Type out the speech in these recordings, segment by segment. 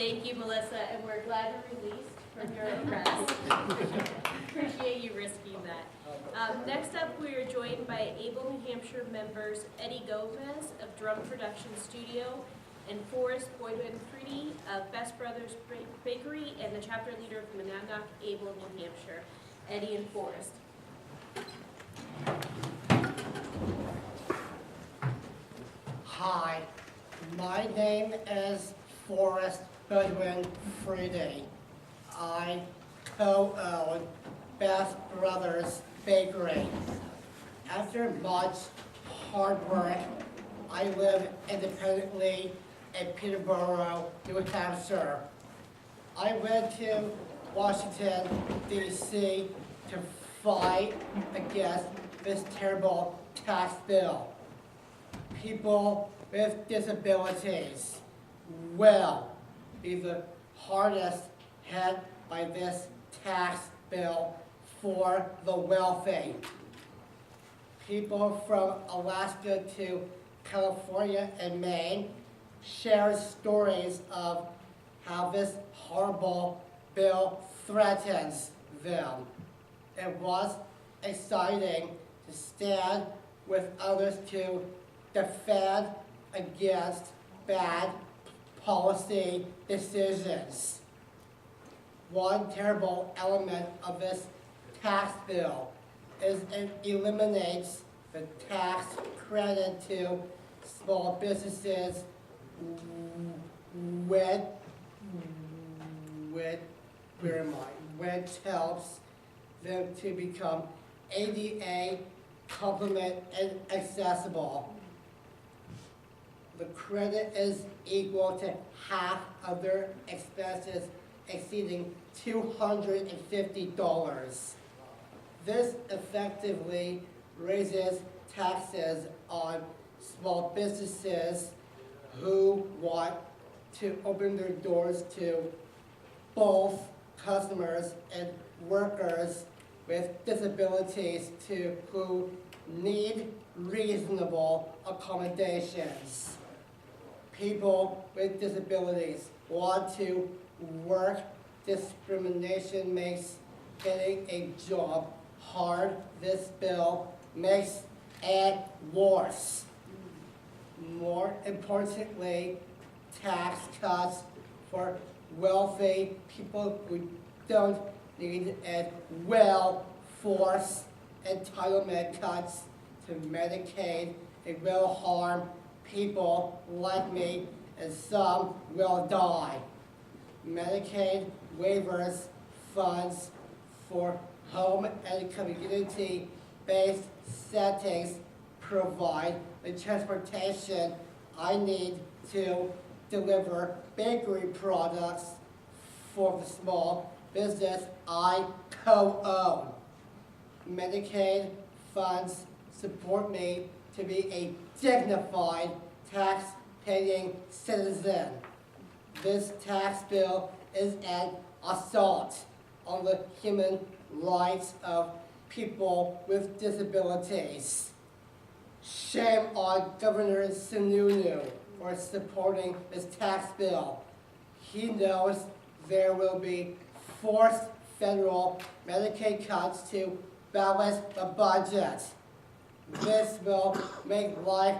Thank you, Melissa, and we're glad you're released from your arrest. Appreciate you risking that. Next up, we are joined by Able New Hampshire members Eddie Gomez of Drum Production Studio and Forrest Boyden-Freedy of Best Brothers Bakery and the chapter leader of Monadnock Able New Hampshire. Eddie and Forrest. Hi, my name is Forrest Boyden-Freedy. I co-own Best Brothers Bakery. After much hard work, I live independently in Peterborough, New Hampshire. I went to Washington, D.C. to fight against this terrible tax bill. People with disabilities will be the hardest hit by this tax bill for the wealthy. People from Alaska to California and Maine share stories of how this horrible bill threatens them. It was exciting to stand with others to defend against bad policy decisions. One terrible element of this tax bill is it eliminates the tax credit to small businesses which helps them to become ADA compliant and accessible. The credit is equal to half of their expenses exceeding $250. This effectively raises taxes on small businesses who want to open their doors to both customers and workers with disabilities who need reasonable accommodations. People with disabilities want to work. Discrimination makes getting a job hard. This bill makes it worse. More importantly, tax cuts for wealthy people who don't need it will force entitlement cuts to Medicaid. It will harm people like me, and some will die. Medicaid waivers funds for home and community-based settings provide the transportation I need to deliver bakery products for the small business I co-own. Medicaid funds support me to be a dignified tax-paying citizen. This tax bill is an assault on the human rights of people with disabilities. Shame on Governor Sununu for supporting this tax bill. He knows there will be forced federal Medicaid cuts to balance the budget. This will make life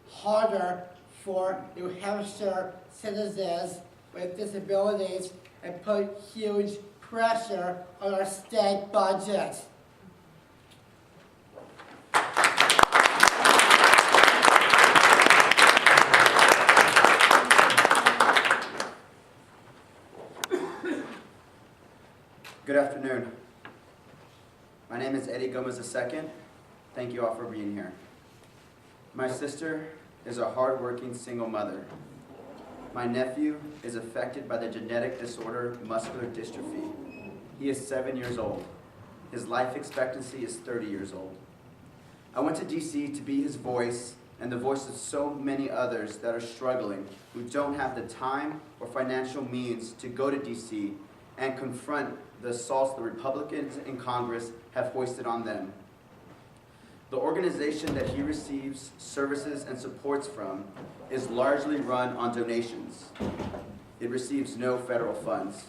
harder for New Hampshire citizens with disabilities and put huge pressure on our state budget. Good afternoon. My name is Eddie Gomez II. Thank you all for being here. My sister is a hard-working single mother. My nephew is affected by the genetic disorder muscular dystrophy. He is 7 years old. His life expectancy is 30 years old. I went to DC to be his voice and the voice of so many others that are struggling, who don't have the time or financial means to go to DC and confront the assaults the Republicans in Congress have hoisted on them. The organization that he receives services and supports from is largely run on donations. it receives no federal funds.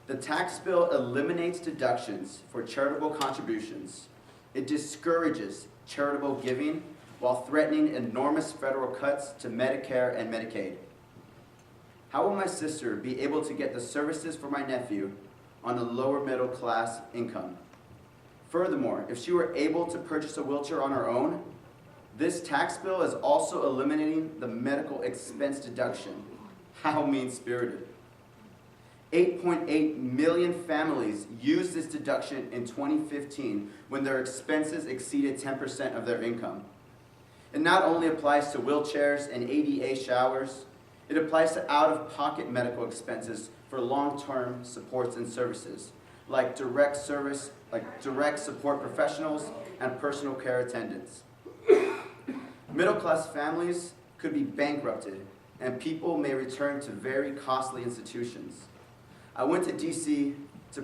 The tax bill eliminates deductions for charitable contributions. It discourages charitable giving while threatening enormous federal cuts to Medicare and Medicaid. How will my sister be able to get the services for my nephew on a lower middle class income? Furthermore, if she were able to purchase a wheelchair on her own, this tax bill is also eliminating the medical expense deduction. How mean-spirited. 8.8 million families used this deduction in 2015 when their expenses exceeded 10% of their income. It not only applies to wheelchairs and ADA showers, it applies to out-of-pocket medical expenses for long-term supports and services, like direct support professionals and personal care attendants. Middle-class families could be bankrupted, and people may return to very costly institutions. I went to DC to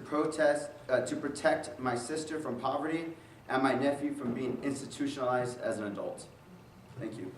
protect my sister from poverty and my nephew from being institutionalized as an adult. Thank you.